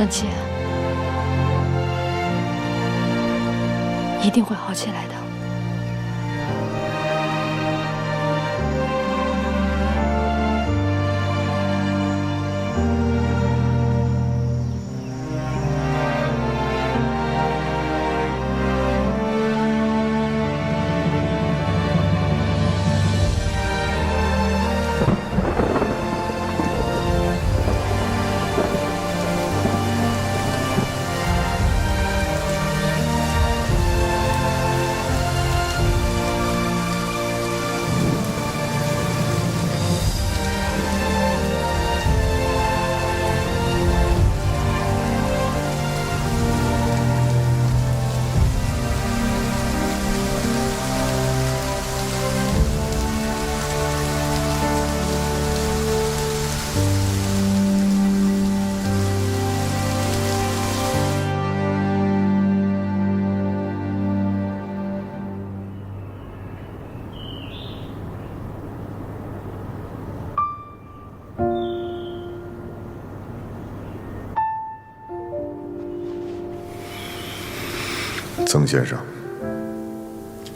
正气，一定会好起来的。曾先生，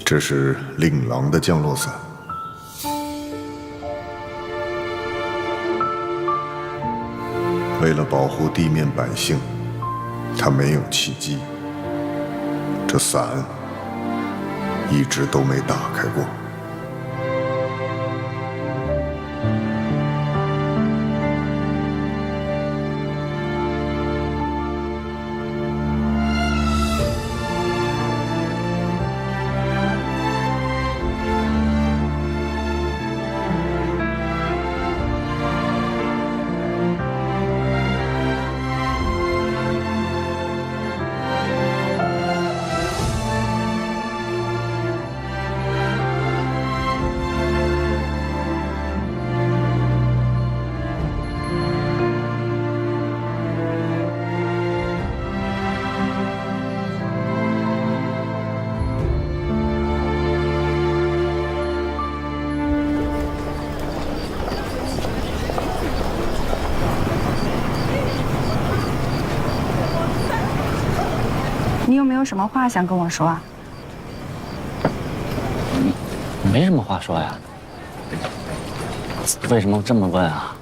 这是令郎的降落伞。为了保护地面百姓，他没有弃机。这伞一直都没打开过。你有没有什么话想跟我说啊？没什么话说呀。为什么这么问啊？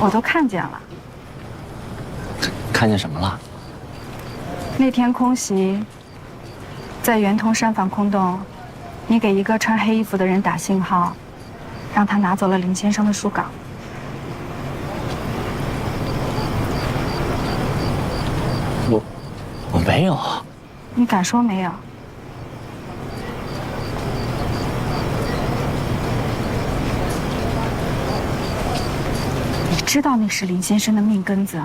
我都看见了。看见什么了？那天空袭，在圆通山防空洞，你给一个穿黑衣服的人打信号，让他拿走了林先生的书稿。我没有。你敢说没有？你知道那是林先生的命根子，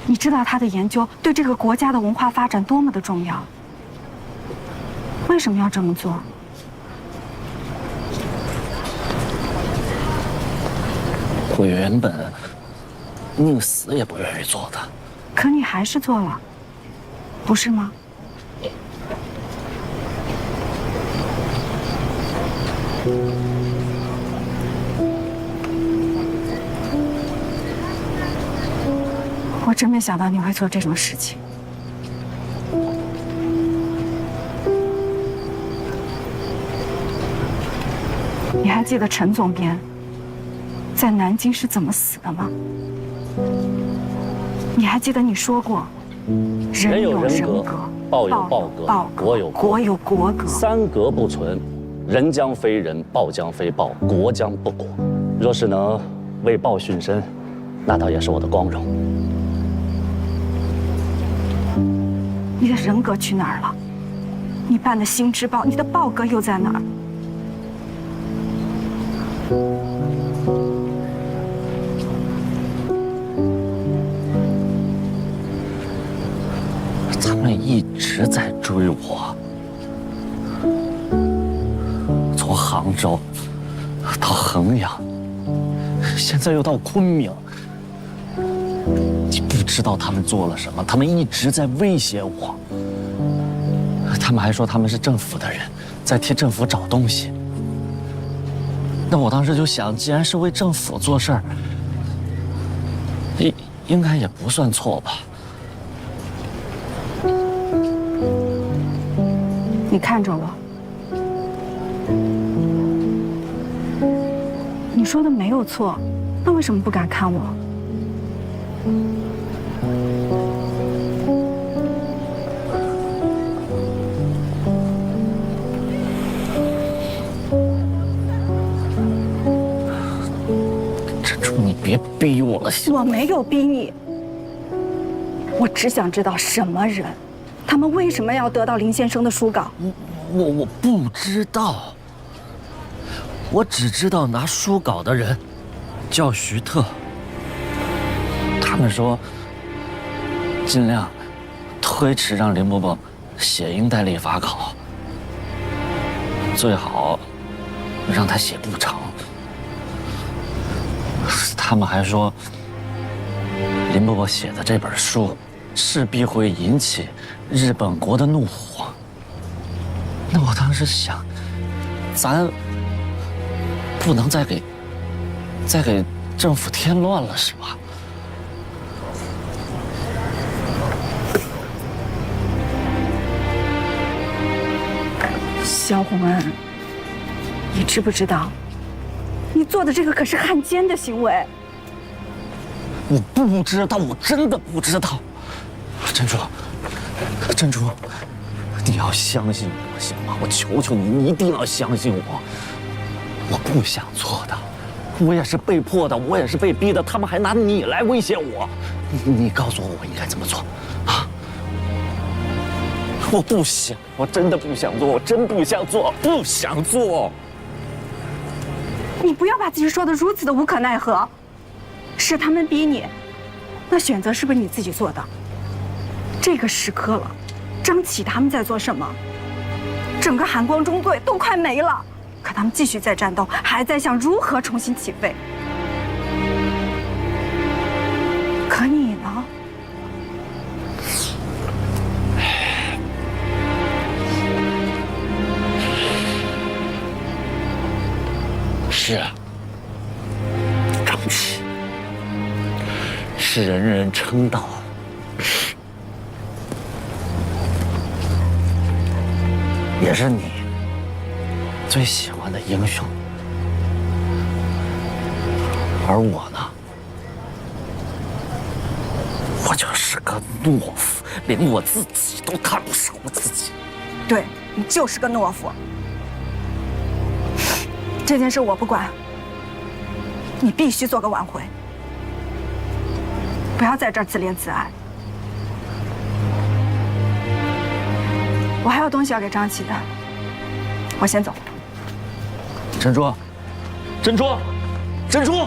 你知道他的研究对这个国家的文化发展多么的重要，为什么要这么做？我原本宁死也不愿意做的。可你还是做了，不是吗？我真没想到你会做这种事情。你还记得陈总编在南京是怎么死的吗？你还记得你说过，人有人格，报有报格，国有国格，三格不存，人将非人，报将非报，国将不国。若是能为报殉身，那倒也是我的光荣。你的人格去哪儿了？你办的《新知报》，你的报格又在哪儿？他们一直在追我，从杭州到衡阳，现在又到昆明。你不知道他们做了什么，他们一直在威胁我。他们还说他们是政府的人，在替政府找东西。那我当时就想，既然是为政府做事儿，应该也不算错吧？你看着我，你说的没有错，那为什么不敢看我？珍珠，你别逼我了，行吗？我没有逼你，我只想知道什么人，他们为什么要得到林先生的书稿？我不知道，我只知道拿书稿的人叫徐特。他们说尽量推迟让林伯伯写英代立法稿，最好让他写不成。他们还说林伯伯写的这本书势必会引起日本国的怒火。那我当时想，咱不能再给政府添乱了，是吧？萧洪恩，你知不知道，你做的这个可是汉奸的行为？我不知道，我真的不知道。珍珠，珍珠，你要相信我行吗？我求求你，你一定要相信我。我不想做的，我也是被迫的，我也是被逼的。他们还拿你来威胁我，你告诉我我应该怎么做啊？我不想，我真的不想做，我真不想做，不想做。你不要把自己说的如此的无可奈何。是他们逼你，那选择是不是你自己做的？这个时刻了，张启他们在做什么？整个寒光中队都快没了，可他们继续在战斗，还在想如何重新起飞。可你呢？是啊，张启是人人称道，也是你最喜欢的英雄。而我呢，我就是个懦夫，连我自己都看不上我自己。对，你就是个懦夫。这件事我不管，你必须做个挽回，不要在这儿自怜自哀。我还有东西要给张启的，我先走。珍珠，珍珠，珍珠。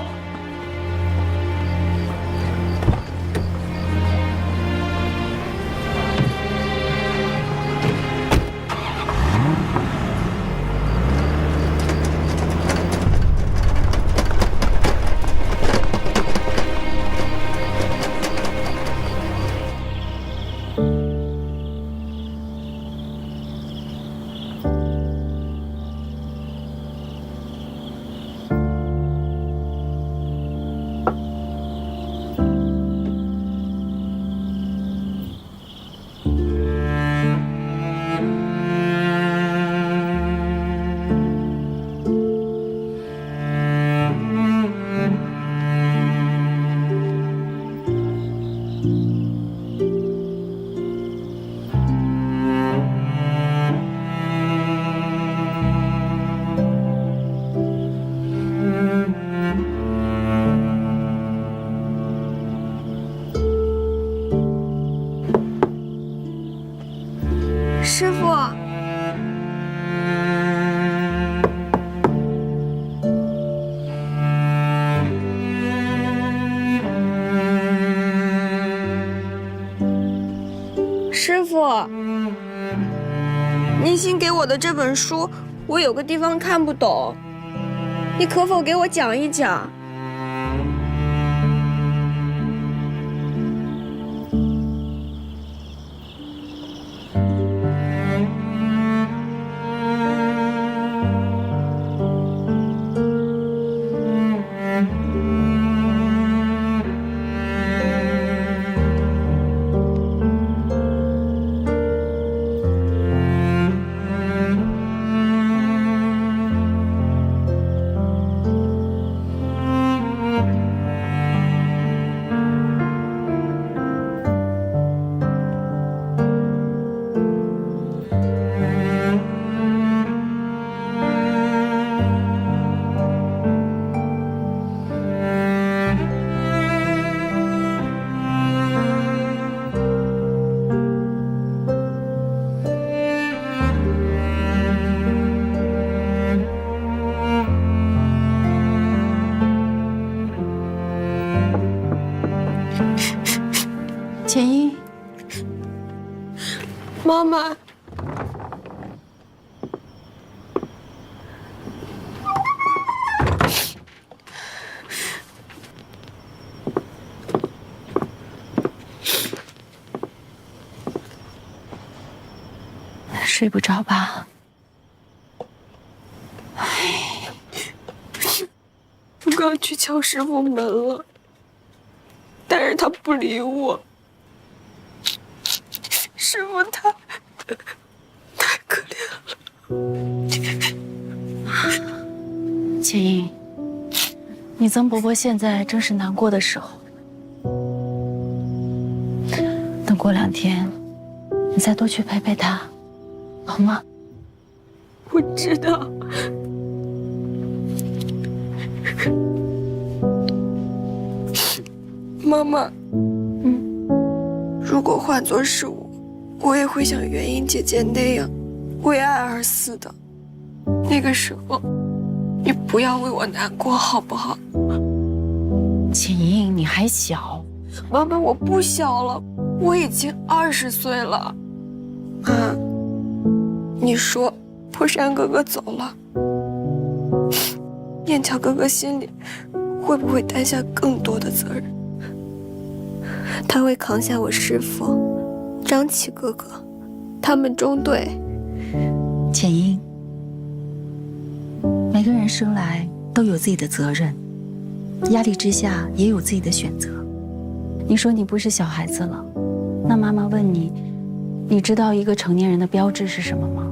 师傅，师傅，您新给我的这本书，我有个地方看不懂，你可否给我讲一讲？简英，妈妈，睡不着吧？我刚去敲师傅门了，但是他不理我。师傅他太可怜了。简英，你曾伯伯现在正是难过的时候，等过2天，你再多去陪陪他，好吗？我知道。妈妈，如果换作是我也会像元英姐姐那样，为爱而死的。那个时候，你不要为我难过，好不好？简英，你还小。妈妈，我不小了，我已经20岁了。妈，你说破山哥哥走了，念桥哥哥心里会不会担下更多的责任？他会扛下我师父、张启哥哥他们中队。简英，每个人生来都有自己的责任，压力之下也有自己的选择。你说你不是小孩子了，那妈妈问你，你知道一个成年人的标志是什么吗？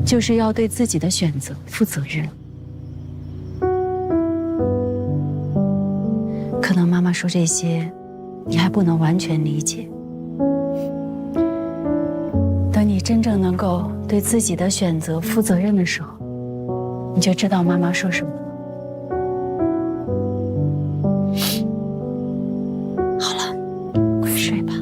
就是要对自己的选择负责任。可能妈妈说这些，你还不能完全理解。等你真正能够对自己的选择负责任的时候，你就知道妈妈说什么了。好了，快睡吧。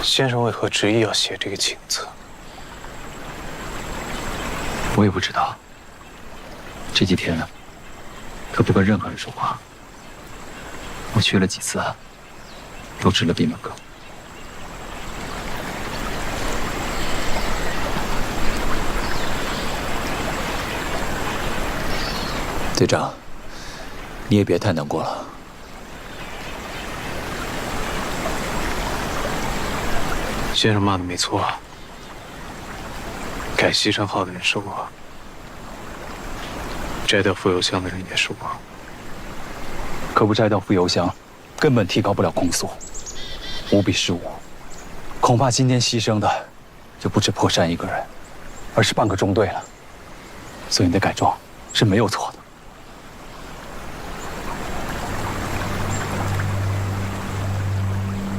先生为何执意要写这个请字？我也不知道。这几天可不跟任何人说话。我去了几次，都吃了闭门羹。队长，你也别太难过了。先生骂的没错，改西山号的人说过，摘掉副油箱的人也说过。可不摘掉副油箱，根本提高不了攻速。5比15，恐怕今天牺牲的就不止破山一个人，而是半个中队了。所以你的改装是没有错的。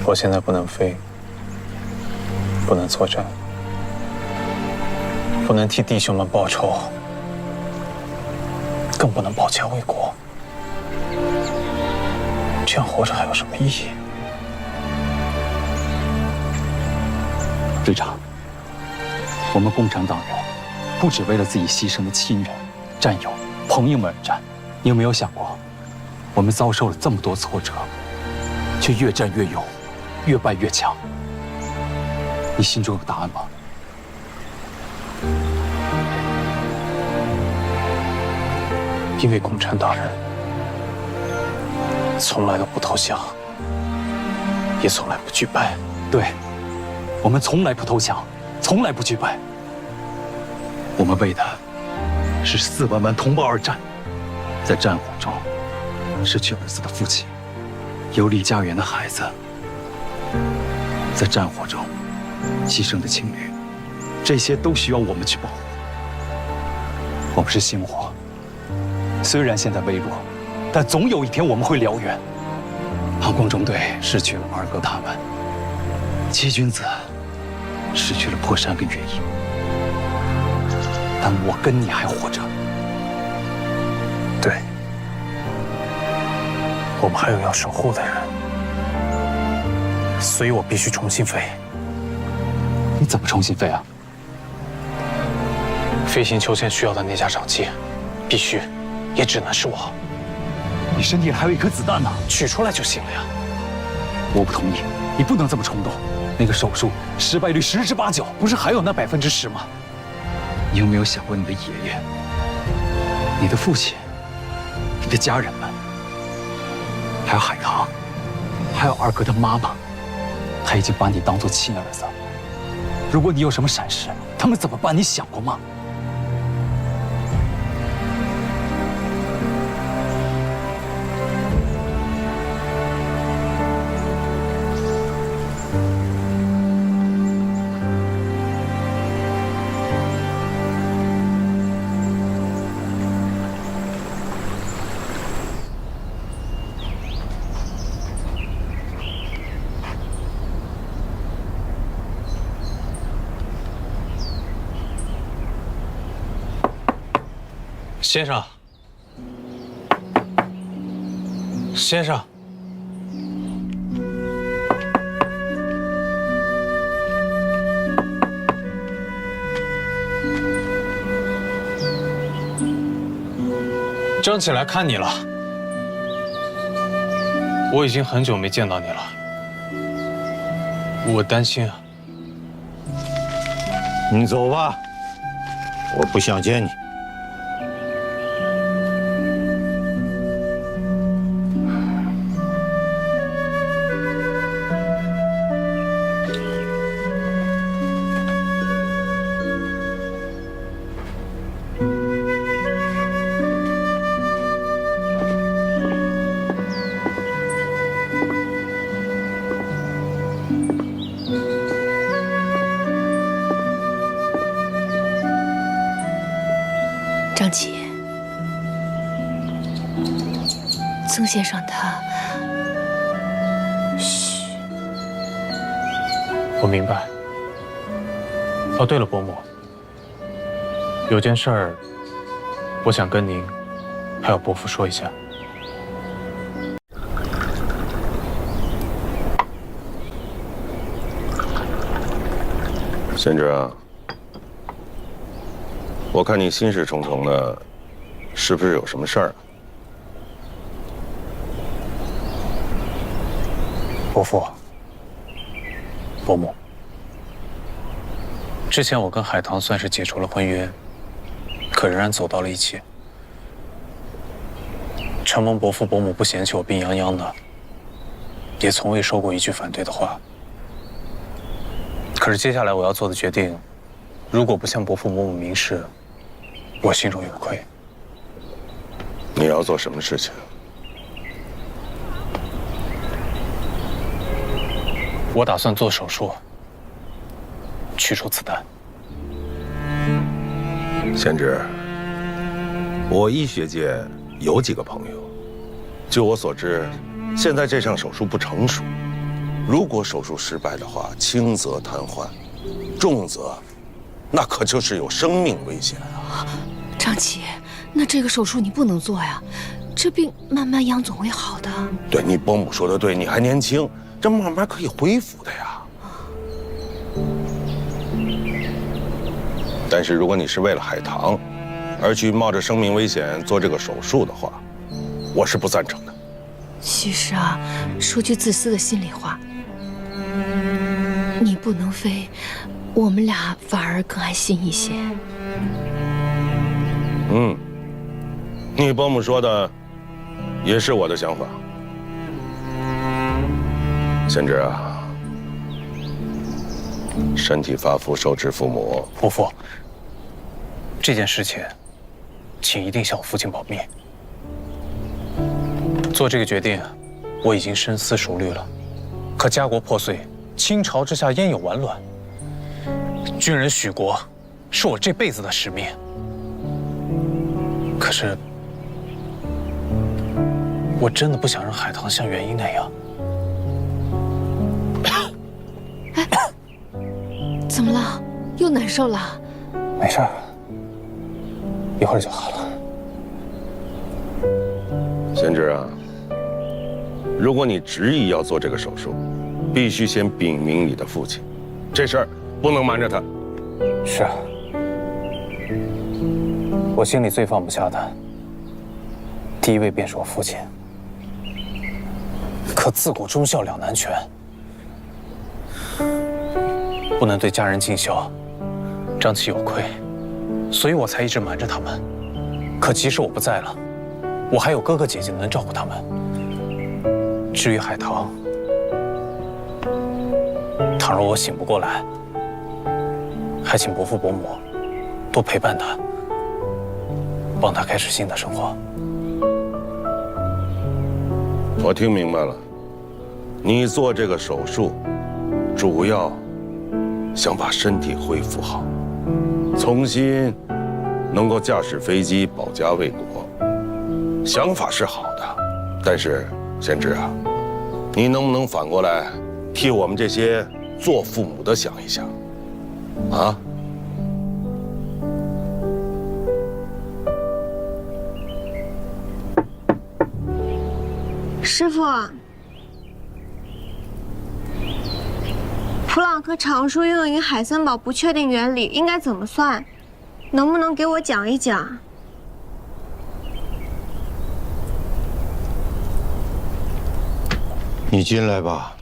我现在不能飞，不能作战，不能替弟兄们报仇，更不能保家卫国。这样活着还有什么意义？队长，我们共产党人不只为了自己牺牲的亲人、战友、朋友们而战。你有没有想过，我们遭受了这么多挫折，却越战越勇，越败越强？你心中有答案吗？因为共产党人从来都不投降，也从来不惧败。对，我们从来不投降，从来不惧败。我们为的是4万万同胞而战，在战火中失去儿子的父亲，游离家园的孩子，在战火中牺牲的情侣，这些都需要我们去保护。我们是星火，虽然现在微弱，但总有一天我们会燎原。航空中队失去了二哥他们，七君子失去了破山跟月影，但我跟你还活着。对，我们还有要守护的人，所以我必须重新飞。你怎么重新飞啊？飞行秋千需要的那架掌机，必须，也只能是我。你身体里还有一颗子弹呢，取出来就行了呀。我不同意，你不能这么冲动。那个手术失败率10之8、9，不是还有那10%吗？你有没有想过你的爷爷、你的父亲、你的家人们，还有海棠，还有二哥的妈妈，他已经把你当作亲儿子。如果你有什么闪失，他们怎么办？你想过吗？先生，先生，张起来看你了。我已经很久没见到你了，我担心啊。你走吧，我不想见你。张琪，曾先生他……嘘，我明白。哦，对了，伯母，有件事儿，我想跟您还有伯父说一下。贤侄啊，我看你心事重重的，是不是有什么事儿啊？伯父、伯母，之前我跟海棠算是解除了婚约，可仍然走到了一起。承蒙伯父伯母不嫌弃我病殃殃的，也从未说过一句反对的话。可是接下来我要做的决定，如果不向伯父伯母明示，我心中有愧。你要做什么事情？我打算做手术，取出子弹。贤侄，我医学界有几个朋友，就我所知，现在这项手术不成熟。如果手术失败的话，轻则瘫痪，重则那可就是有生命危险啊！张琪，那这个手术你不能做呀，这病慢慢养总会好的。对，你伯母说的对，你还年轻，这慢慢可以恢复的呀。但是如果你是为了海棠而去冒着生命危险做这个手术的话，我是不赞成的。其实啊，说句自私的心里话，你不能飞，我们俩反而更安心一些。嗯，你伯母说的也是我的想法。贤侄啊，身体发肤受之父母。伯父，这件事情，请一定向我父亲保密。做这个决定，我已经深思熟虑了。可家国破碎，倾巢之下焉有完卵？军人许国，是我这辈子的使命。可是，我真的不想让海棠像元英那样。怎么了？又难受了？没事儿，一会儿就好了。贤侄啊，如果你执意要做这个手术，必须先禀明你的父亲，这事儿不能瞒着他。是啊，我心里最放不下的，第一位便是我父亲。可自古忠孝两难全，不能对家人尽孝，张琪有亏，所以我才一直瞒着他们。可即使我不在了，我还有哥哥姐姐能照顾他们。至于海棠，倘若我醒不过来，还请伯父伯母多陪伴他，帮他开始新的生活。我听明白了，你做这个手术，主要想把身体恢复好，重新能够驾驶飞机保家卫国。想法是好的，但是贤侄啊，你能不能反过来替我们这些做父母的想一想，啊？师傅，普朗克常数用于海森堡不确定原理应该怎么算？能不能给我讲一讲？你进来吧。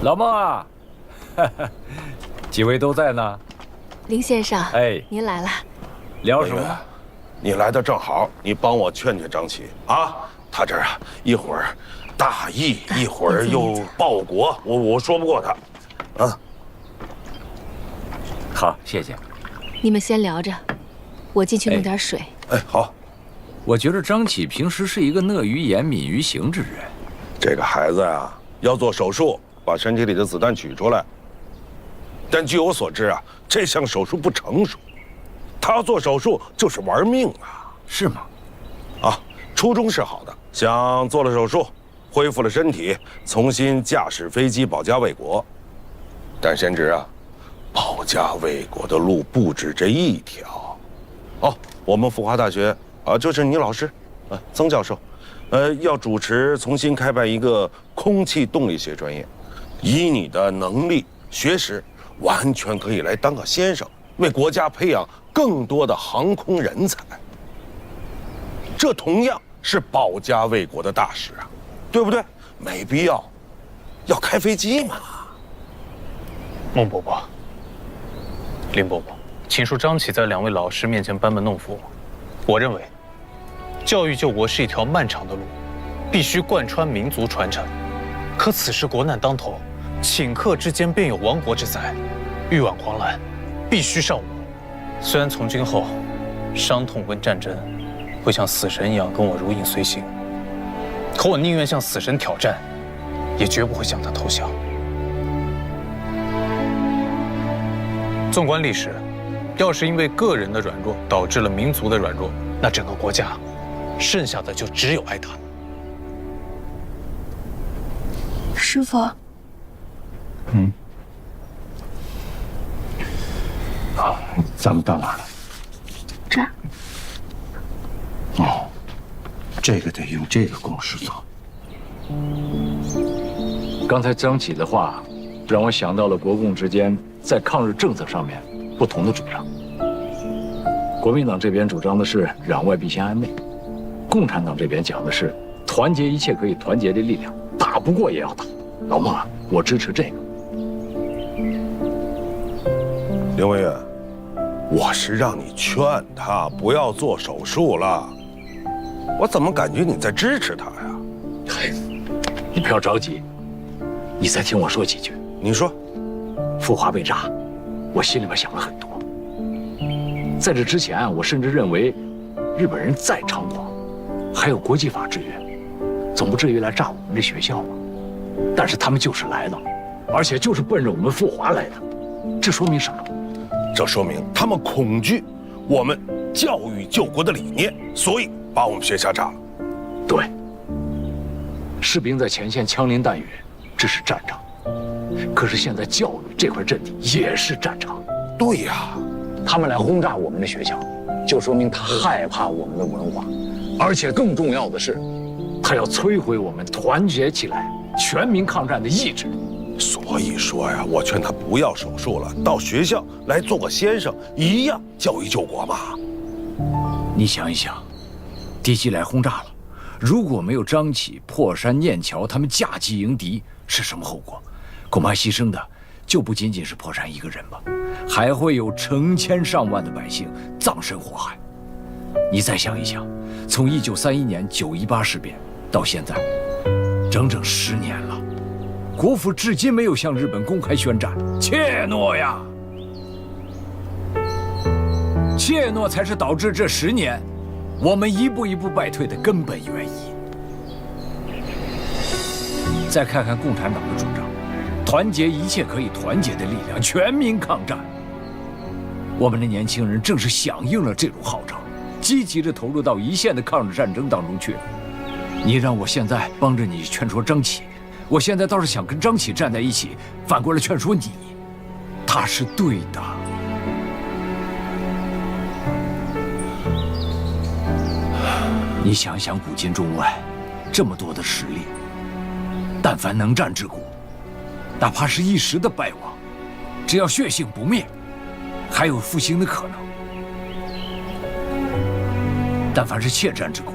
老孟啊，几位都在呢。林先生，哎，您来了。聊什么？你来的正好，你帮我劝劝张琪啊。他这儿啊，一会儿大义，一会儿又报国，我说不过他，啊。好，谢谢。你们先聊着，我进去弄点水。哎，好。我觉得张启平时是一个乐于言、敏于行之人。这个孩子呀，要做手术，把身体里的子弹取出来。但据我所知啊，这项手术不成熟，他要做手术就是玩命啊。是吗？啊，初衷是好的，想做了手术，恢复了身体，重新驾驶飞机保家卫国。但贤侄啊，保家卫国的路不止这一条。哦，我们复华大学啊，就是你老师，曾教授，要主持重新开办一个空气动力学专业，以你的能力、学识，完全可以来当个先生，为国家培养更多的航空人才。这同样是保家卫国的大事啊，对不对？没必要要开飞机嘛。孟伯伯，林伯伯，请恕张启在两位老师面前班门弄斧。我认为，教育救国是一条漫长的路，必须贯穿民族传承。可此时国难当头，顷刻之间便有亡国之灾，欲挽狂澜，必须尚武。虽然从今后，伤痛跟战争会像死神一样跟我如影随形，可我宁愿向死神挑战，也绝不会向他投降。纵观历史，要是因为个人的软弱导致了民族的软弱，那整个国家剩下的就只有挨打。师傅，好，咱们到哪儿了？这儿。哦，这个得用这个公式做。刚才张启的话，让我想到了国共之间在抗日政策上面不同的主张。国民党这边主张的是攘外必先安内，共产党这边讲的是团结一切可以团结的力量，打不过也要打。老孟啊，我支持这个。林文远，我是让你劝他不要做手术了，我怎么感觉你在支持他呀？嘿，你不要着急，你再听我说几句。你说，富华被炸，我心里边想了很多。在这之前，我甚至认为，日本人再猖狂，还有国际法制约，总不至于来炸我们这学校吧？但是他们就是来了，而且就是奔着我们富华来的。这说明什么？这说明他们恐惧我们教育救国的理念，所以把我们学校炸了。对，士兵在前线枪林弹雨，这是战场。可是现在教育这块阵地也是战场。对呀，他们来轰炸我们的学校，就说明他害怕我们的文化，而且更重要的是，他要摧毁我们团结起来、全民抗战的意志。所以说呀，我劝他不要手术了，到学校来做个先生，一样教育救国嘛。你想一想，敌机来轰炸了，如果没有张启、破山、念桥他们架机迎敌，是什么后果？恐怕牺牲的就不仅仅是破山一个人吧，还会有成千上万的百姓葬身火海。你再想一想，从1931年9·18事变到现在，整整10年了。国府至今没有向日本公开宣战，怯懦呀！怯懦才是导致这10年我们一步一步败退的根本原因。再看看共产党的主张，团结一切可以团结的力量，全民抗战。我们的年轻人正是响应了这种号召，积极地投入到一线的抗日战争当中去。你让我现在帮着你劝说张启，我现在倒是想跟张启站在一起，反过来劝说你，他是对的。你想想，古今中外这么多的实力，但凡能战之国，哪怕是一时的败亡，只要血性不灭，还有复兴的可能。但凡是怯战之国，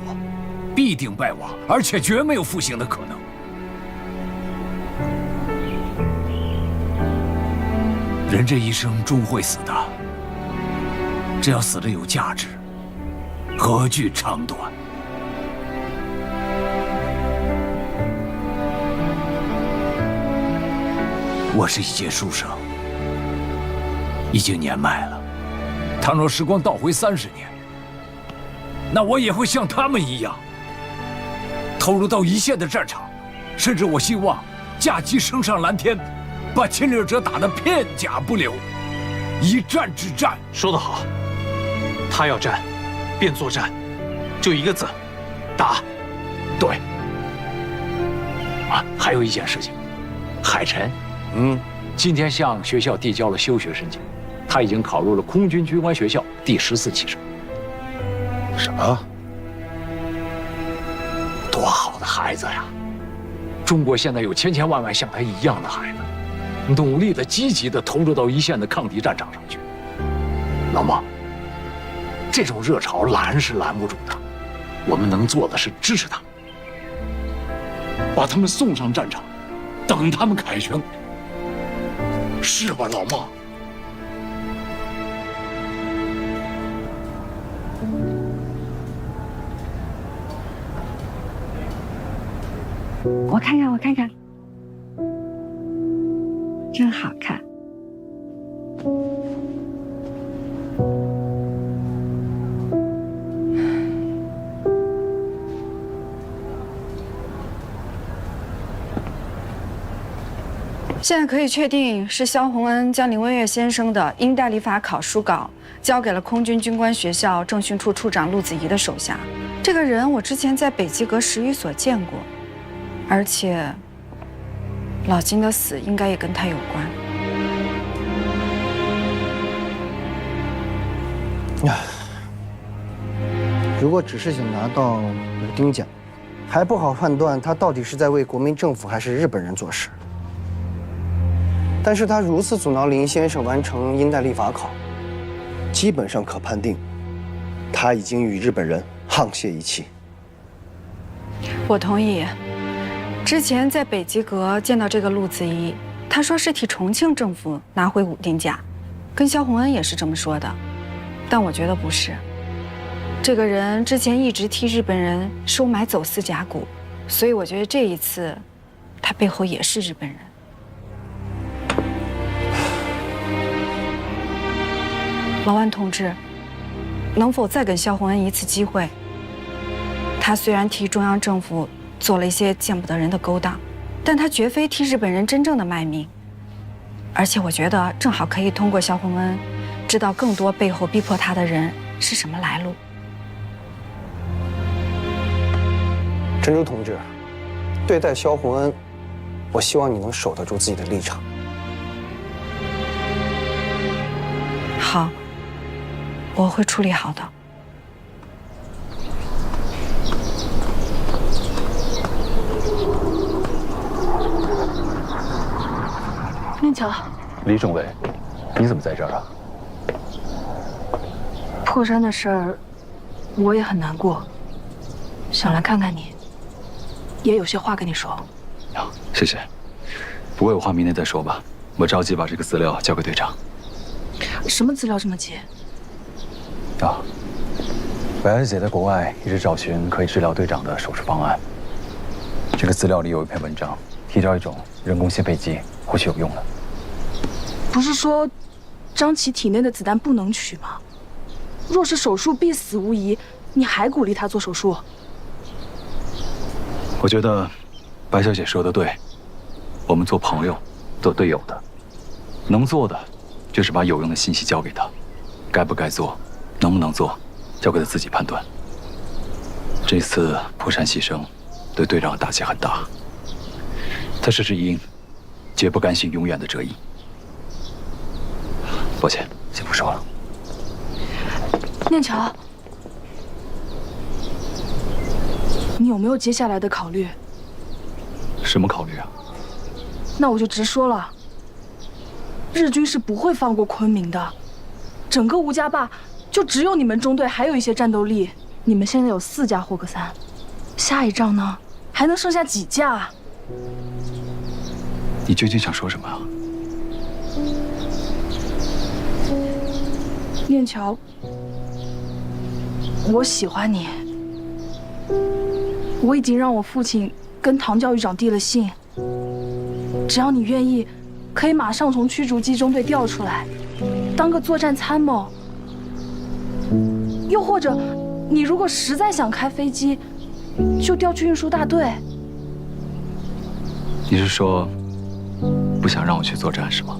必定败亡，而且绝没有复兴的可能。人这一生终会死的，只要死得有价值，何惧长短？我是一介书生，已经年迈了。倘若时光倒回30年，那我也会像他们一样，投入到一线的战场，甚至我希望驾机升上蓝天，把侵略者打得片甲不留，一战之战。说得好，他要战，便作战，就一个字，打。对。啊，还有一件事情，海晨，今天向学校递交了休学申请，他已经考入了空军军官学校第14期生。什么？多好的孩子呀！中国现在有千千万万像他一样的孩子，努力的、积极的投入到一线的抗敌战场上去。老孟，这种热潮拦是拦不住的，我们能做的是支持他，把他们送上战场，等他们凯旋。是吧，老孟？我看看，我看看，真好看。现在可以确定是萧洪恩将林文月先生的英代理法考书稿交给了空军军官学校政训处处长陆子怡的手下。这个人我之前在北极阁10余所见过，而且老金的死应该也跟他有关。如果只是想拿到武丁奖，还不好判断他到底是在为国民政府还是日本人做事。但是他如此阻挠林先生完成英代立法考，基本上可判定，他已经与日本人沆瀣一气。我同意。之前在北极阁见到这个陆子怡，他说是替重庆政府拿回武丁甲，跟萧洪恩也是这么说的，但我觉得不是。这个人之前一直替日本人收买走私甲骨，所以我觉得这一次，他背后也是日本人。老万同志，能否再给萧洪恩一次机会？他虽然替中央政府做了一些见不得人的勾当，但他绝非替日本人真正的卖命。而且我觉得正好可以通过萧红恩，知道更多背后逼迫他的人是什么来路。珍珠同志，对待萧红恩，我希望你能守得住自己的立场。好，我会处理好的。念桥，李政委，你怎么在这儿啊？破山的事儿，我也很难过，想来看看你，也有些话跟你说。好，谢谢。不过有话明天再说吧，我着急把这个资料交给队长。什么资料这么急？啊，白小姐在国外一直找寻可以治疗队长的手术方案。这个资料里有一篇文章，提到一种人工心肺机，或许有用的。不是说张琪体内的子弹不能取吗？若是手术必死无疑，你还鼓励他做手术？我觉得白小姐说的对，我们做朋友，做队友的，能做的就是把有用的信息交给他，该不该做，能不能做，交给他自己判断。这次破山牺牲，对队长的打击很大。他是只鹰，绝不甘心永远的折翼。抱歉，先不说了。念桥，你有没有接下来的考虑？什么考虑啊？那我就直说了，日军是不会放过昆明的。整个吴家坝就只有你们中队还有一些战斗力，你们现在有4架霍克3，下一仗呢还能剩下几架啊？你究竟想说什么啊？念桥，我喜欢你。我已经让我父亲跟唐教育长递了信，只要你愿意，可以马上从驱逐机中队调出来，当个作战参谋。又或者，你如果实在想开飞机，就调去运输大队。你是说不想让我去作战是吗？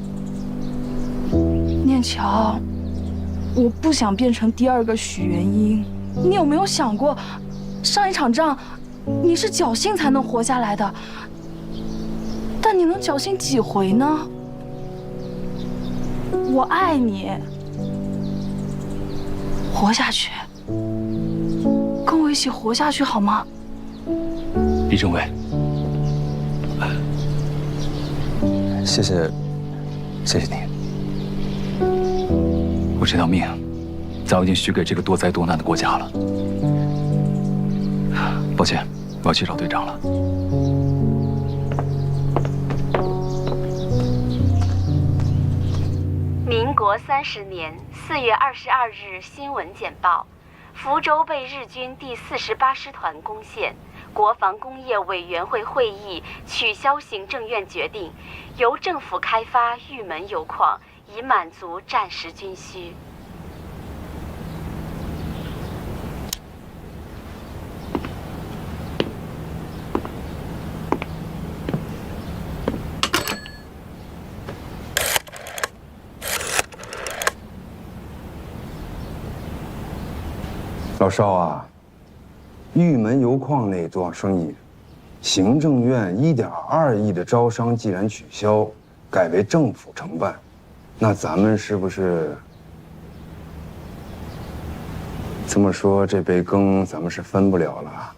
念桥，我不想变成第2个许元英。你有没有想过，上一场仗你是侥幸才能活下来的，但你能侥幸几回呢？我爱你，活下去，跟我一起活下去好吗？李政委，谢谢你。我这条命早已经许给这个多灾多难的国家了。抱歉，我要去找队长了。民国30年4月22日新闻简报：福州被日军第48师团攻陷，国防工业委员会会议取消行政院决定，由政府开发玉门油矿，以满足战时军需。老邵啊，玉门油矿那桩生意，行政院1.2亿的招商既然取消，改为政府承办，那咱们是不是这么说，这杯羹咱们是分不了了？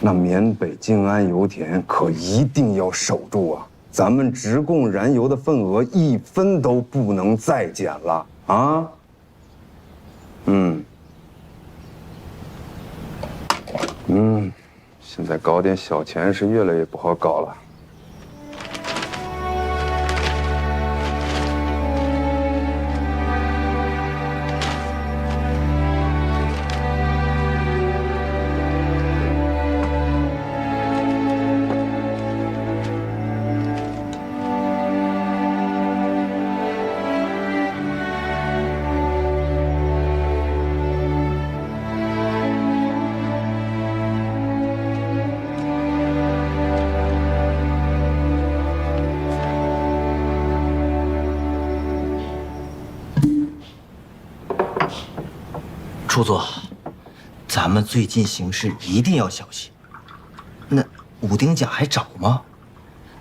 那缅北静安油田可一定要守住啊！咱们直供燃油的份额1分都不能再减了啊！现在搞点小钱是越来越不好搞了。处座，咱们最近行事一定要小心。那武丁甲还找吗？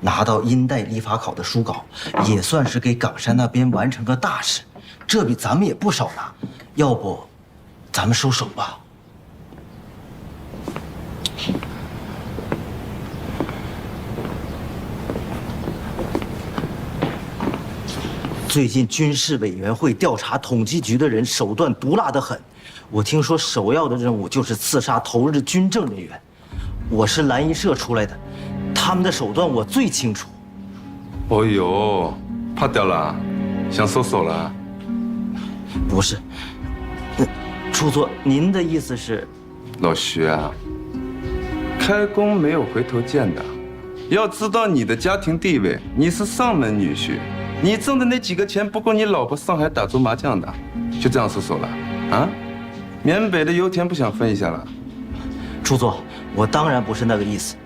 拿到殷代理法考的书稿，也算是给冈山那边完成个大事，这比咱们也不少了。要不，咱们收手吧。最近军事委员会调查统计局的人手段毒辣得很，我听说首要的任务就是刺杀投日军政人员。我是蓝衣社出来的，他们的手段我最清楚。哦呦，怕掉了，想收手了？不是，处座，您的意思是？老徐啊，开弓没有回头箭的，要知道你的家庭地位，你是上门女婿。你挣的那几个钱不够你老婆上海打桌麻将的，就这样收手了啊？缅北的油田不想分一下了？处座，我当然不是那个意思。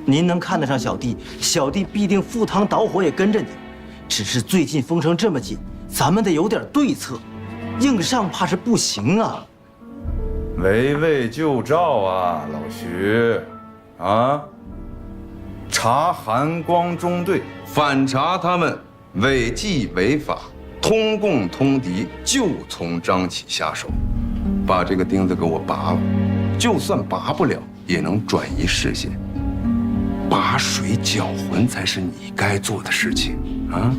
您能看得上小弟，小弟必定赴汤蹈火也跟着你。只是最近封城这么紧，咱们得有点对策，硬上怕是不行啊。围魏救赵啊，老徐，啊，查韩光中队，反查他们违纪违法，通共通敌，就从张启下手，把这个钉子给我拔了。就算拔不了，也能转移视线。拔水搅浑才是你该做的事情啊！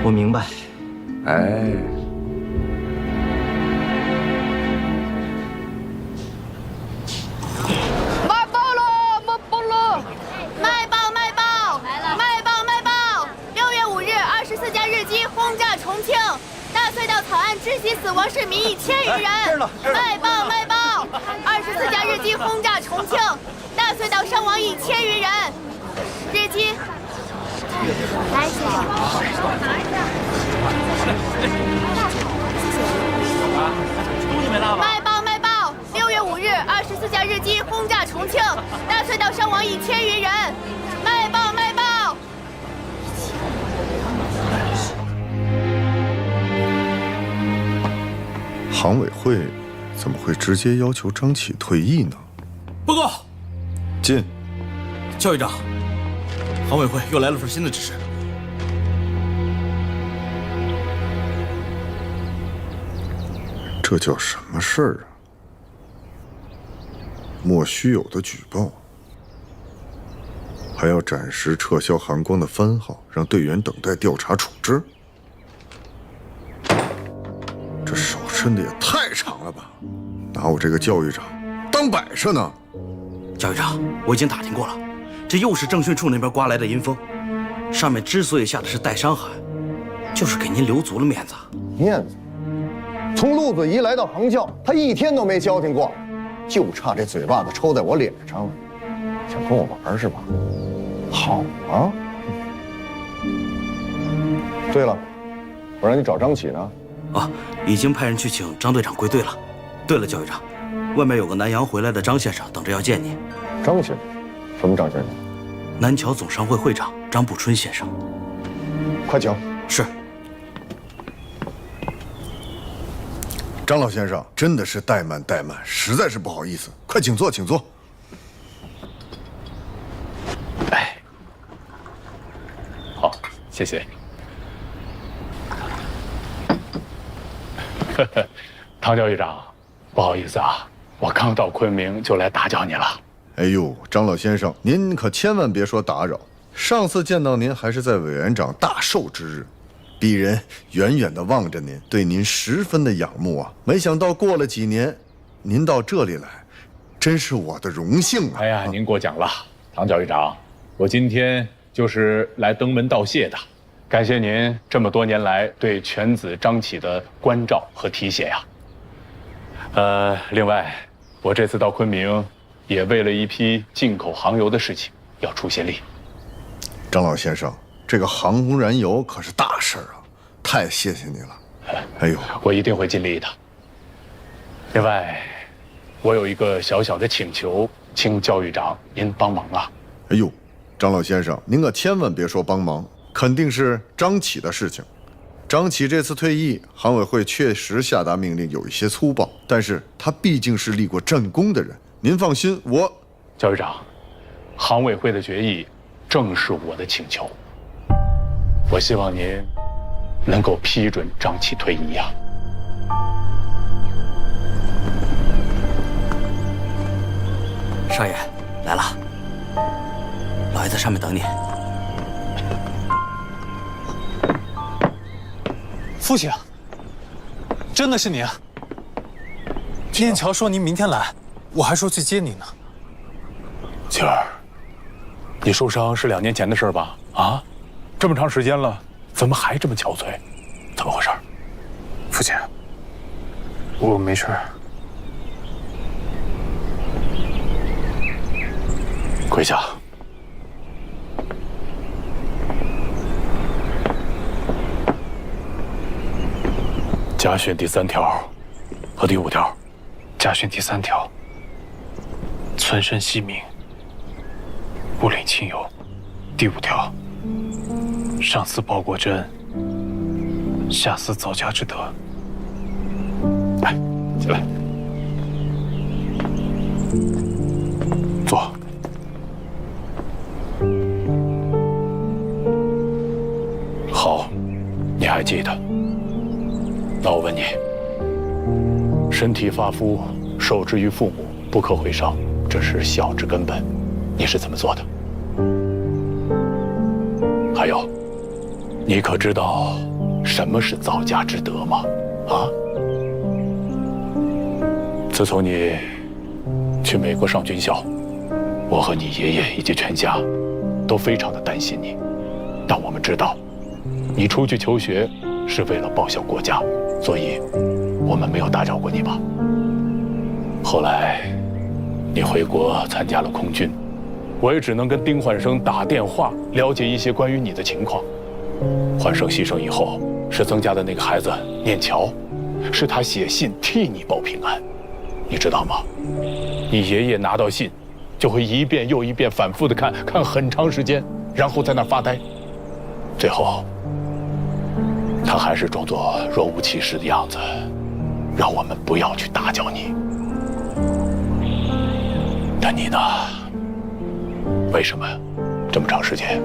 我明白。哎，卖报了，卖报了！卖报卖报！卖报卖报！6月5日，24架日机轰炸重庆，大隧道草案窒息死亡市民1000余人。卖报卖报！24架日机轰炸重庆，大隧道伤亡1000余人。日机，来，先生。卖报卖报！6月5日，24架日机轰炸重庆，大隧道伤亡1000余人。卖报卖报！行委会怎么会直接要求张启退役呢？报告，进。教育长，行委会又来了份新的指示。这叫什么事儿啊？莫须有的举报，还要暂时撤销韩光的番号，让队员等待调查处置。这手伸的也太长了吧！拿我这个教育长当摆设呢？教育长，我已经打听过了，这又是政训处那边刮来的阴风。上面之所以下的是带伤函，就是给您留足了面子。面子？从陆子怡来到航教，他一天都没消停过，就差这嘴巴子抽在我脸上了。想跟我玩是吧？好啊！对了，我让你找张启呢。啊，已经派人去请张队长归队了。对了，教育长，外面有个南洋回来的张先生等着要见你。张先生？什么张先生？南侨总商会会长张步春先生。快请。是。张老先生，真的是怠慢怠慢，实在是不好意思。快请坐，请坐。哎，好，谢谢。唐教育长，不好意思啊，我刚到昆明就来打搅你了。哎呦，张老先生，您可千万别说打扰。上次见到您还是在委员长大寿之日，鄙人远远地望着您，对您十分的仰慕啊。没想到过了几年，您到这里来，真是我的荣幸啊！哎呀，您过奖了，唐教育长，我今天就是来登门道谢的。感谢您这么多年来对犬子张启的关照和提携呀。另外，我这次到昆明，也为了一批进口航油的事情要出些力。张老先生，这个航空燃油可是大事啊，太谢谢你了。哎呦，我一定会尽力的。另外，我有一个小小的请求，请教育长您帮忙啊。哎呦，张老先生，您可千万别说帮忙。肯定是张启的事情，张启这次退役，航委会确实下达命令有一些粗暴，但是他毕竟是立过战功的人，您放心，教育长，航委会的决议正是我的请求，我希望您能够批准张启退役呀。少爷，来了，老爷在上面等你。父亲，真的是您啊！念乔说您明天来，我还说去接您呢。晴儿，你受伤是2年前的事吧？啊，这么长时间了，怎么还这么憔悴？怎么回事？父亲，我没事。跪下。家训第3条和第5条。家训第3条：存身惜命，不领亲友。第5条：上思报国之恩，下思造家之德。来，起来，坐。好，你还记得？那我问你，身体发肤，受之于父母，不可毁伤，这是孝之根本，你是怎么做的？还有，你可知道什么是造家之德吗？啊？自从你去美国上军校，我和你爷爷以及全家都非常的担心你，但我们知道，你出去求学是为了报效国家。所以，我们没有打扰过你吧？后来，你回国参加了空军，我也只能跟丁焕生打电话了解一些关于你的情况。焕生牺牲以后，是曾家的那个孩子念乔，是他写信替你报平安，你知道吗？你爷爷拿到信，就会一遍又一遍反复的看很长时间，然后在那儿发呆，最后。他还是装作若无其事的样子，让我们不要去打搅你。但你呢？为什么这么长时间，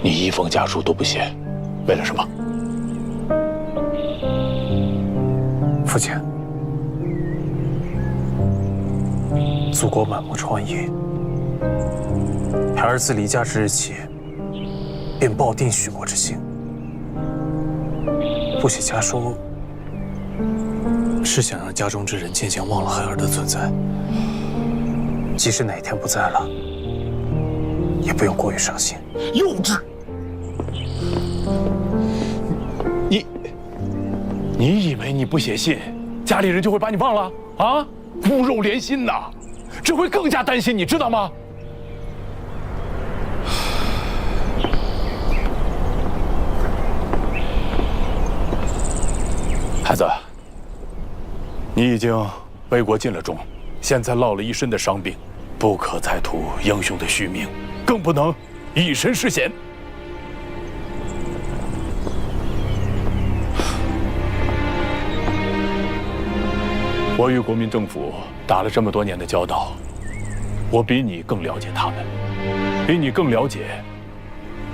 你一封家书都不写？为了什么？父亲，祖国满目疮痍，儿子离家之日起，便抱定许国之心。不写家书，是想让家中之人渐渐忘了孩儿的存在。即使哪天不在了，也不用过于伤心。幼稚！你以为你不写信，家里人就会把你忘了啊？骨肉连心呐，这会更加担心你，知道吗？孩子，你已经为国尽了忠，现在落了一身的伤病，不可再图英雄的虚名，更不能以身试险。我与国民政府打了这么多年的交道，我比你更了解他们，比你更了解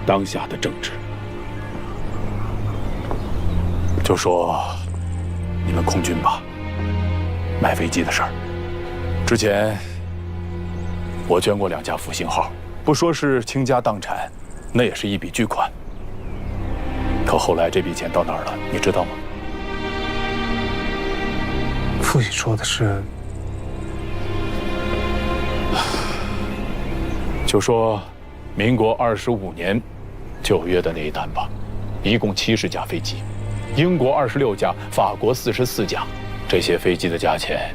当下的政治。就说你们空军吧，买飞机的事儿，之前我捐过2架复兴号，不说是倾家荡产，那也是一笔巨款。可后来这笔钱到哪儿了，你知道吗？父亲说的是，就说民国25年9月的那一单吧，一共70架飞机，英国26架，法国44架，这些飞机的价钱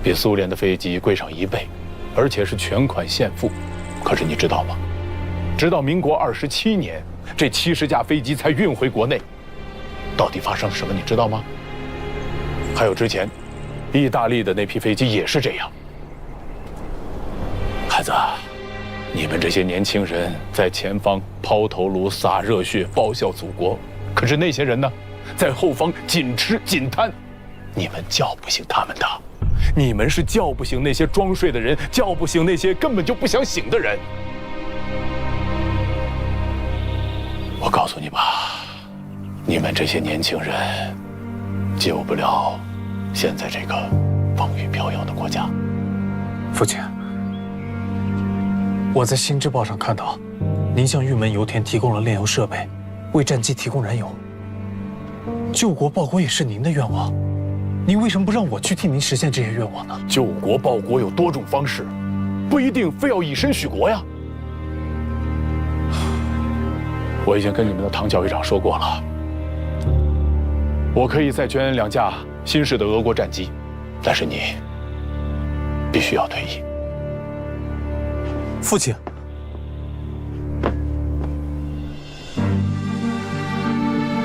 比苏联的飞机贵上1倍，而且是全款现付。可是你知道吗？直到民国27年，这70架飞机才运回国内。到底发生了什么？你知道吗？还有之前，意大利的那批飞机也是这样。孩子，你们这些年轻人在前方抛头颅、洒热血、报效祖国，可是那些人呢，在后方紧吃紧贪，你们叫不醒他们的，你们是叫不醒那些装睡的人，叫不醒那些根本就不想醒的人。我告诉你吧，你们这些年轻人救不了现在这个风雨飘摇的国家。父亲，我在《新智报》上看到，您向玉门油田提供了炼油设备，为战机提供燃油。救国报国也是您的愿望，您为什么不让我去替您实现这些愿望呢？救国报国有多种方式，不一定非要以身许国呀。我已经跟你们的唐教育长说过了，我可以再捐2架新式的俄国战机，但是你必须要退役。父亲，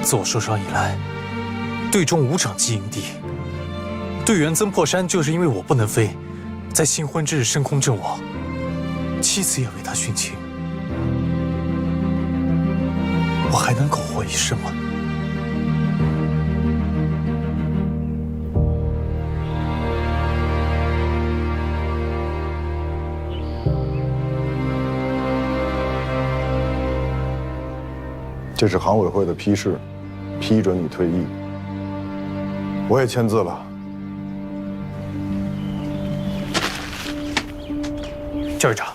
自我受伤以来，队中5场击营地，队员曾破山就是因为我不能飞，在新婚之日升空阵亡，妻子也为他殉情。我还能苟活一世吗？这是航委会的批示，批准你退役。我也签字了。教育长，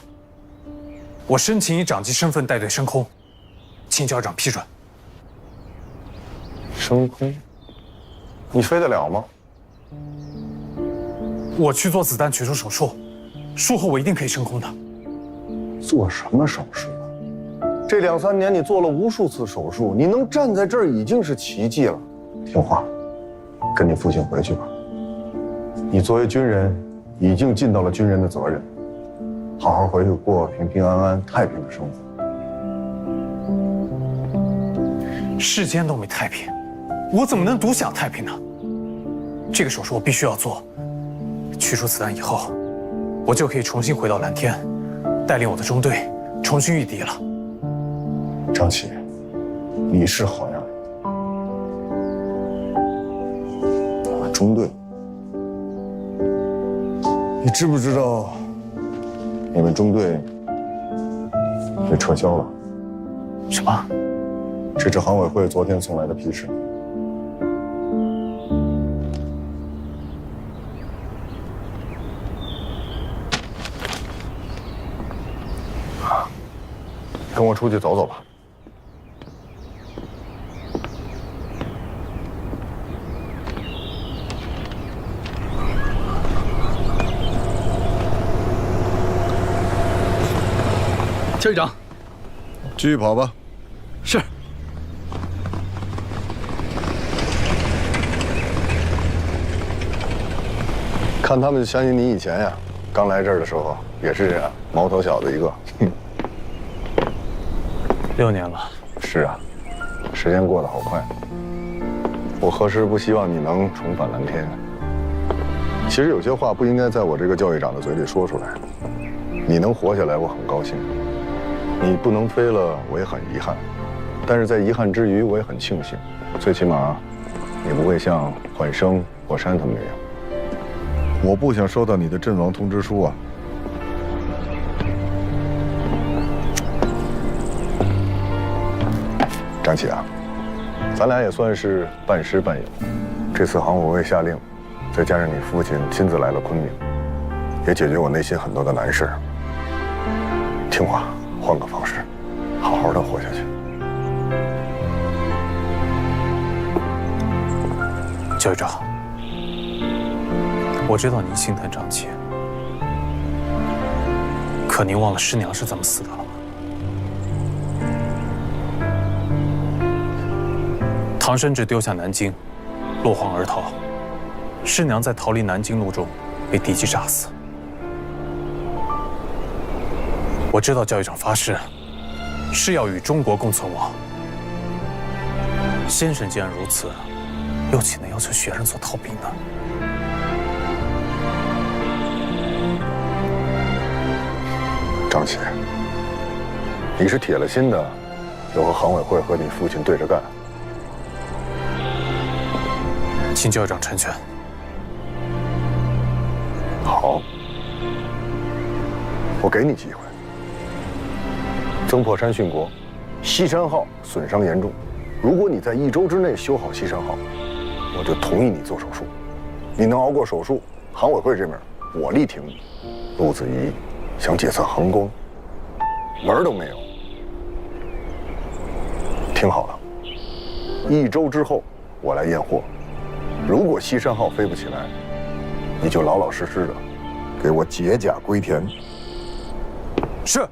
我申请以长机身份带队升空，请教育长批准。升空？你飞得了吗？我去做子弹取出手术，术后我一定可以升空的。做什么手术？这2、3年你做了无数次手术，你能站在这儿已经是奇迹了。听话，跟你父亲回去吧。你作为军人，已经尽到了军人的责任，好好回去过平平安安、太平的生活。世间都没太平，我怎么能独享太平呢？这个手术我必须要做，取出子弹以后，我就可以重新回到蓝天，带领我的中队重新御敌了。张琪，你是好样的。我们中队，你知不知道你们中队被撤销了？什么？这是航委会昨天送来的批示。跟我出去走走吧。教育长，继续跑吧。是。看他们就相信你以前呀，刚来这儿的时候也是这样，毛头小子一个。6年了。是啊，时间过得好快。我何时不希望你能重返蓝天？其实有些话不应该在我这个教育长的嘴里说出来。你能活下来，我很高兴。你不能飞了，我也很遗憾，但是在遗憾之余，我也很庆幸，最起码，你不会像焕生、火山他们那样。我不想收到你的阵亡通知书啊！张琪啊，咱俩也算是半师半友。这次航委会下令，再加上你父亲亲自来了昆明，也解决我内心很多的难事。听话。换个方式，好好的活下去。教育长，我知道您心疼张琪，可您忘了师娘是怎么死的了吗？唐生智丢下南京，落荒而逃，师娘在逃离南京路中被敌机炸死。我知道教育长发誓是要与中国共存亡。先生既然如此，又岂能要求学生做逃兵呢？张琪，你是铁了心的要和航委会和你父亲对着干，请教长成全。好，我给你机会。曾破山殉国，西山号损伤严重，如果你在1周之内修好西山号，我就同意你做手术。你能熬过手术，行委会这面我力挺你。陆子怡想解散行宫，门儿都没有。听好了，1周之后我来验货。如果西山号飞不起来，你就老老实实的给我解甲归田。是。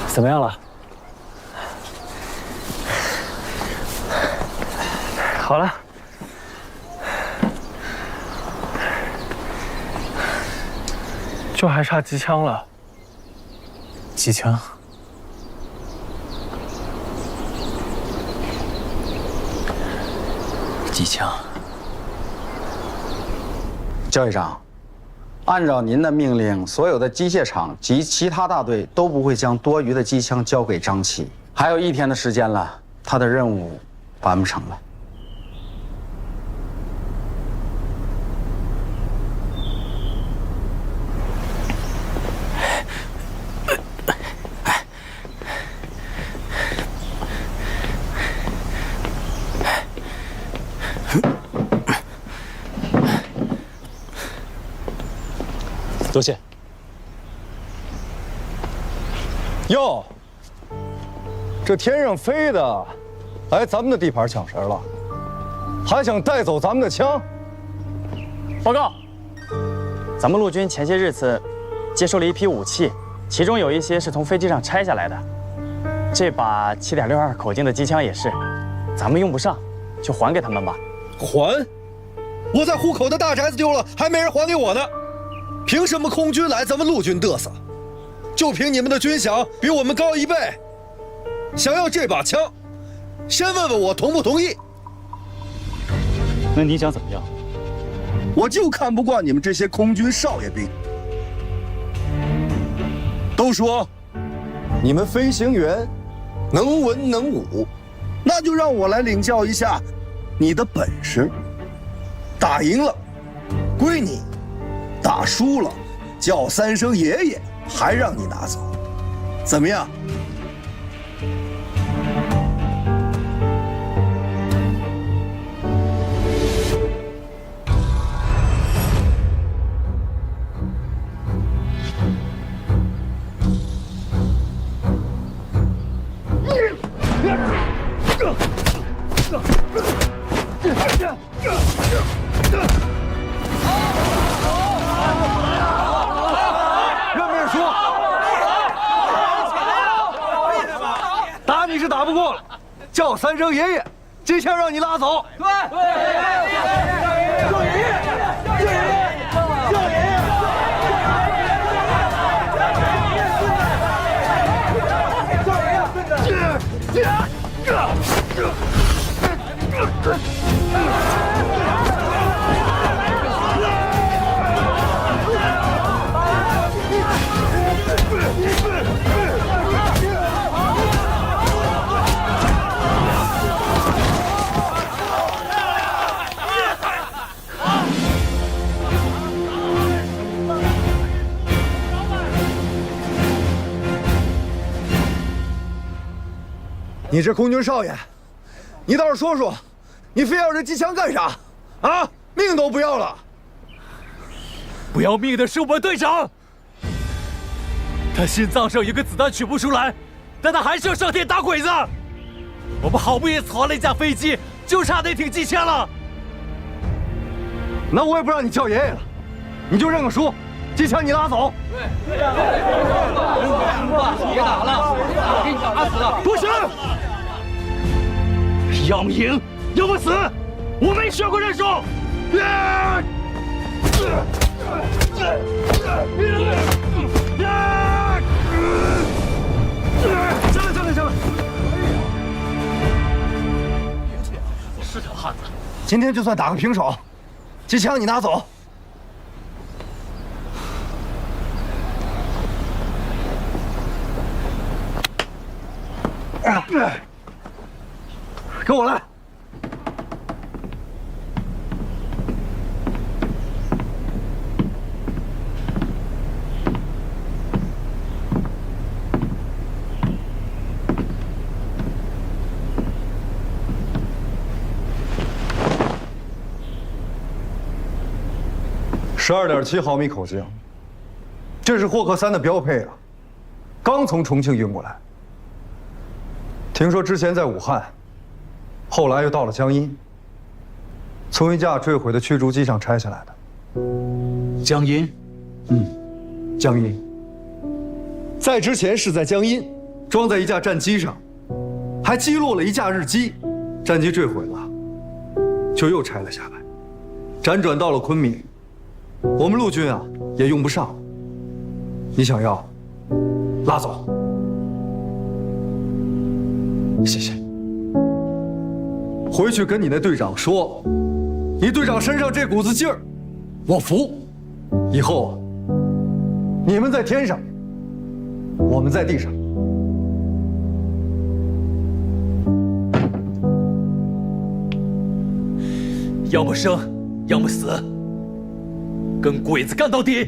怎么样了？好了，就还差机枪了。机枪？机枪。教育长，按照您的命令，所有的机械厂及其他大队都不会将多余的机枪交给张琪。还有1天的时间了，他的任务完不成了。多谢。哟，这天上飞的，来咱们的地盘抢食了，还想带走咱们的枪？报告，咱们陆军前些日子接收了一批武器，其中有一些是从飞机上拆下来的。这把7.62口径的机枪也是，咱们用不上，就还给他们吧。还？我在户口的大宅子丢了，还没人还给我呢。凭什么空军来咱们陆军嘚瑟？就凭你们的军饷比我们高1倍，想要这把枪，先问问我同不同意。那你想怎么样？我就看不惯你们这些空军少爷兵。都说你们飞行员能文能武，那就让我来领教一下你的本事。打赢了归你，打输了叫3声爷爷还让你拿走，怎么样？认命说，打你是打不过了，叫3声爷爷，这枪让你拉走。对，叫爷爷。你这空军少爷，你倒是说说，你非要这机枪干啥？啊，命都不要了！不要命的是我们队长，他心脏上有个子弹取不出来，但他还是要上天打鬼子。我们好不容易藏了一架飞机，就差那挺机枪了。那我也不让你叫爷爷了，你就认个输，机枪你拉走。别打了，给你打死了！不行，要么赢，要么死，我没学过认输。下来！是条汉子。今天就算打个平手，机枪你拿走。跟我来。12.7毫米口径，这是霍克3的标配啊，刚从重庆运过来。听说之前在武汉，后来又到了江阴，从一架坠毁的驱逐机上拆下来的。江阴，江阴。在之前是在江阴，装在一架战机上，还击落了一架日机，战机坠毁了，就又拆了下来，辗转到了昆明。我们陆军啊也用不上，你想要，拉走。谢谢。回去跟你那队长说，你队长身上这股子劲儿，我服。以后啊，你们在天上，我们在地上。要么生，要么死。跟鬼子干到底！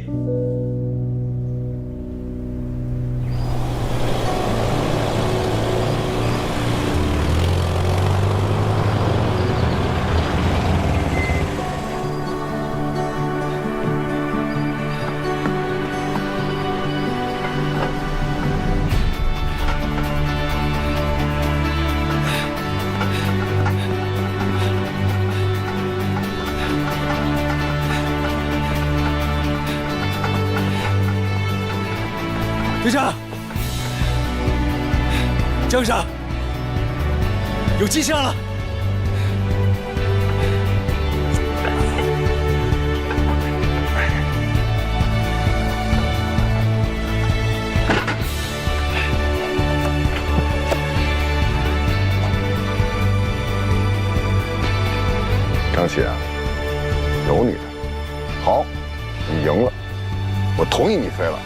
队长，江上有机枪了。张琪啊，有你的，好，你赢了，我同意你飞了。